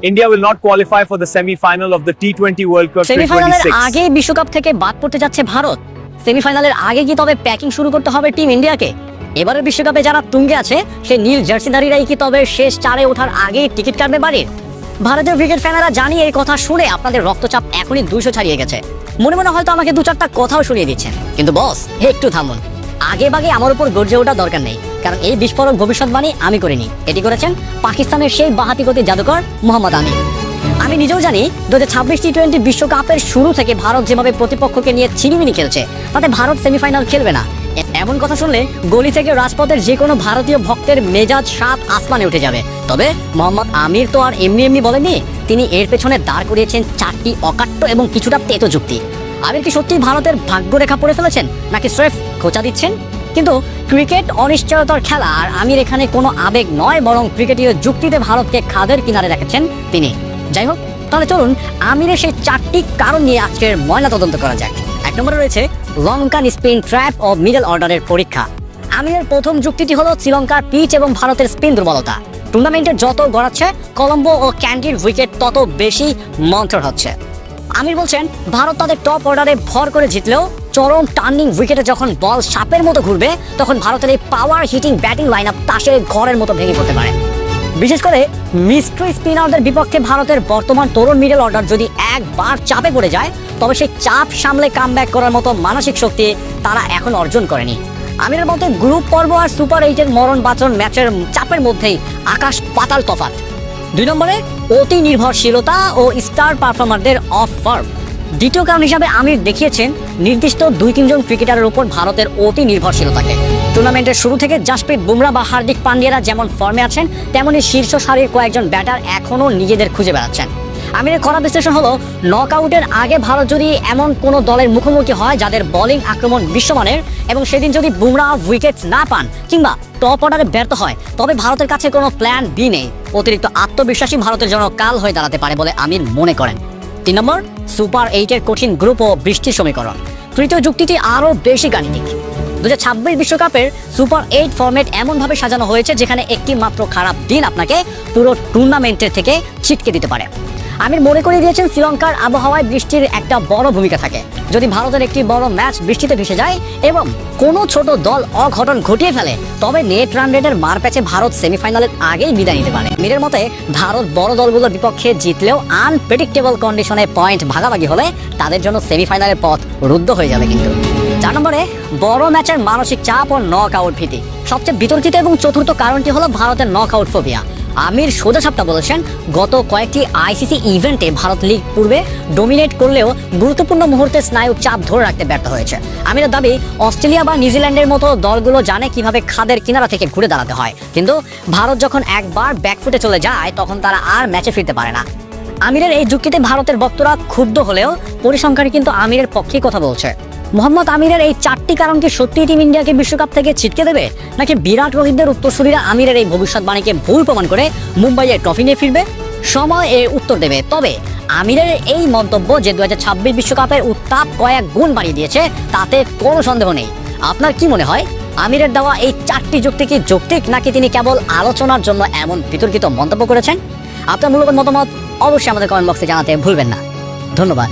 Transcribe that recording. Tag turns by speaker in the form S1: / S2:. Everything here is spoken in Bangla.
S1: India will not qualify for the semi-final of the T20 World Cup 2026.
S2: সেমিফাইনালের আগে বিশ্বকাপ থেকে বাদ পড়তে যাচ্ছে ভারত। সেমিফাইনালের আগে কি তবে প্যাকিং শুরু করতে হবে টিম ইন্ডিয়াকে? এবারের বিশ্বকাপে যারা তুঙ্গে আছে সেই নীল জার্সিধারীরাই কি তবে শেষ চারে ওঠার আগে টিকিট কাটবে বাড়ির? ভারতীয় ক্রিকেট ফ্যানেরা জানি এই কথা শুনে আপনাদের রক্তচাপ এখনই 200 ছাড়িয়ে গেছে। মনে মনে হয়তো আমাকে 2-4টা কথাও শুনিয়ে দিচ্ছেন, কিন্তু বস একটু থামুন। আগে বাগে আমার উপর গর্জে ওঠা দরকার নেই, কারণ এই বিস্ফোরক ভবিষ্যৎবাণী আমি করিনি, এটি করেছেন পাকিস্তানের সেই বাহাতি গতির জাদুকর মোহাম্মদ আমির। আমি নিজেও জানি 2026 টি20 বিশ্বকাপের শুরু থেকে ভারত যেভাবে প্রতিপক্ষকে নিয়ে ছিনিমিনি খেলছে, তাতে ভারত সেমিফাইনাল খেলবে না। এমন কথা শুনলে গলি থেকে রাজপথের যে কোনো ভারতীয় ভক্তের মেজাজ 7 আসমানে উঠে যাবে। তবে মোহাম্মদ আমির তো আর এমনি এমনি বলেনি, তিনি এর পেছনে দাঁড় করিয়েছেন 4টি অকাট্য এবং কিছুটা তেতো যুক্তি। আমির কি সত্যি ভারতের ভাগ্যরেখা পড়ে ফেলেছেন, নাকি স্রেফ খোঁচা দিচ্ছেন? কিন্তু ক্রিকেট অনিশ্চয়তার খেলা, আর আমির এখানে কোনো আবেগ নয়, বরং ক্রিকেটীয় যুক্তিতে ভারতকে খাদের কিনারে রেখেছেন তিনি। যাই হোক, তাহলে চলুন আমিরের সেই 4টি কারণ নিয়ে আজকের ময়না তদন্ত করা যাক। 1 নম্বরে রয়েছে লঙ্কান স্পিন ট্র্যাপ ও মিডল অর্ডারের পরীক্ষা। আমিরের প্রথম যুক্তিটি হলো শ্রীলঙ্কার পিচ এবং ভারতের স্পিন দুর্বলতা। টুর্নামেন্টের যত গড়াচ্ছে কলম্বো ও ক্যান্ডির উইকেট তত বেশি মন্থর হচ্ছে। আমির বলছেন ভারত তাদের টপ অর্ডারে ভর করে জিতলেও চরম টার্নিং উইকেটে যখন বল সাপের মতো ঘুরবে, তখন ভারতের এই power hitting batting line up তাসের ঘরের মতো ভেঙে পড়তে পারে। বিশেষ করে মিস্ট্রি স্পিনারদের বিপক্ষে ভারতের বর্তমান তরুণ মিডল অর্ডার যদি একবার চাপে পড়ে যায়, তবে সেই চাপ সামলে কামব্যাক করার মতো মানসিক শক্তি তারা এখন অর্জন করেনি। আমিরের মতে গ্রুপ পর্ব আর সুপার 8-এর মরণ বাঁচন ম্যাচের চাপের মধ্যেই আকাশ পাতাল তফাৎ। 2 নম্বরে অতি নির্ভরশীলতা ও স্টার পারফর্মারদের অফ ফর্ম। দ্বিতীয় কারণ হিসাবে আমির দেখিয়েছেন নির্দিষ্ট 2-3 জন ক্রিকেটারের উপর ভারতের অতি নির্ভরশীলতাকে। টুর্নামেন্টের শুরু থেকে জাসপ্রীত বুমরা বা হার্দিক পান্ডিয়ারা যেমন ফর্মে আছেন, তেমনি শীর্ষ সারির কয়েকজন ব্যাটার এখনও নিজেদের খুঁজে বেড়াচ্ছেন। আমিরের কড়া বিশ্লেষণ হলো, নকআউটের আগে ভারত যদি এমন কোনো দলের মুখোমুখি হয় যাদের বোলিং আক্রমণ বিশ্বমানের, এবং সেদিন যদি বুমরা উইকেট না পান কিংবা টপ অর্ডারে ব্যর্থ হয়, তবে ভারতের কাছে কোনো প্ল্যান বি নেই। অতিরিক্ত আত্মবিশ্বাসী ভারতের জন্য কাল হয়ে দাঁড়াতে পারে বলে আমির মনে করেন। 3 নম্বর সুপার 8-এর কঠিন গ্রুপ ও বৃষ্টির সমীকরণ। তৃতীয় যুক্তিটি আরও বেশি গাণিতিক। 2026 বিশ্বকাপের সুপার 8 ফরম্যাট এমনভাবে সাজানো হয়েছে যেখানে একটি মাত্র খারাপ দিন আপনাকে পুরো টুর্নামেন্টের থেকে ছিটকে দিতে পারে। আমির মনে করিয়ে দিয়েছেন শ্রীলঙ্কার আবহাওয়ায় বৃষ্টির একটা বড় ভূমিকা থাকে। যদি ভারতের একটি বড় ম্যাচ বৃষ্টিতে ভেসে যায় এবং কোনো ছোট দল অঘটন ঘটিয়ে ফেলে, তবে নেট রান রেটের মারপ্যাচে ভারত সেমিফাইনালের আগেই বিদায় নিতে পারে। আমিরের মতে ভারত বড় দলগুলোর বিপক্ষে জিতলেও আনপ্রেডিক্টেবল কন্ডিশনে পয়েন্ট ভাগাভাগি হলে তাদের জন্য সেমিফাইনালের পথ রুদ্ধ হয়ে যাবে। কিন্তু 4 নম্বরে বড় ম্যাচের মানসিক চাপ ও নক আউট ভীতি। সবচেয়ে বিতর্কিত এবং চতুর্থ কারণটি হলো ভারতের নক আউট ফোবিয়া। আমির সোজা সাপটা বলেছেন, গত কয়েকটি আইসিসি ইভেন্টে ভারত লিগ পূর্বে ডোমিনেট করলেও গুরুত্বপূর্ণ মুহূর্তে স্নায়ু চাপ ধরে রাখতে ব্যর্থ হয়েছে। আমিরের দাবি, অস্ট্রেলিয়া বা নিউজিল্যান্ডের মতো দলগুলো জানে কিভাবে খাদের কিনারা থেকে ঘুরে দাঁড়াতে হয়, কিন্তু ভারত যখন একবার ব্যাকফুটে চলে যায় তখন তারা আর ম্যাচে ফিরতে পারে না। আমিরের এই যুক্তিতে ভারতের বক্তরা ক্ষুব্ধ হলেও পরিসংখ্যান কিন্তু আমিরের পক্ষেই কথা বলছে। মোহাম্মদ আমিরের এই 4টি কারণ কি সত্যি টিম ইন্ডিয়াকে বিশ্বকাপ থেকে ছিটকে দেবে, নাকি বিরাট রোহিতদের উত্তরসূরিরা আমিরের এই ভবিষ্যৎবাণীকে ভুল প্রমাণ করে মুম্বাইয়ে ট্রফি নিয়ে ফিরবে? সময় এর উত্তর দেবে। তবে আমিরের এই মন্তব্য যে 2026 বিশ্বকাপের উত্তাপ কয়েক গুণ বাড়িয়ে দিয়েছে, তাতে কোনো সন্দেহ নেই। আপনার কি মনে হয়, আমিরের দেওয়া এই 4টি যুক্তি কি যৌক্তিক, নাকি তিনি কেবল আলোচনার জন্য এমন বিতর্কিত মন্তব্য করেছেন? আপনার মূল্যবান মতামত অবশ্যই আমাদের কমেন্ট বক্সে জানাতে ভুলবেন না। ধন্যবাদ।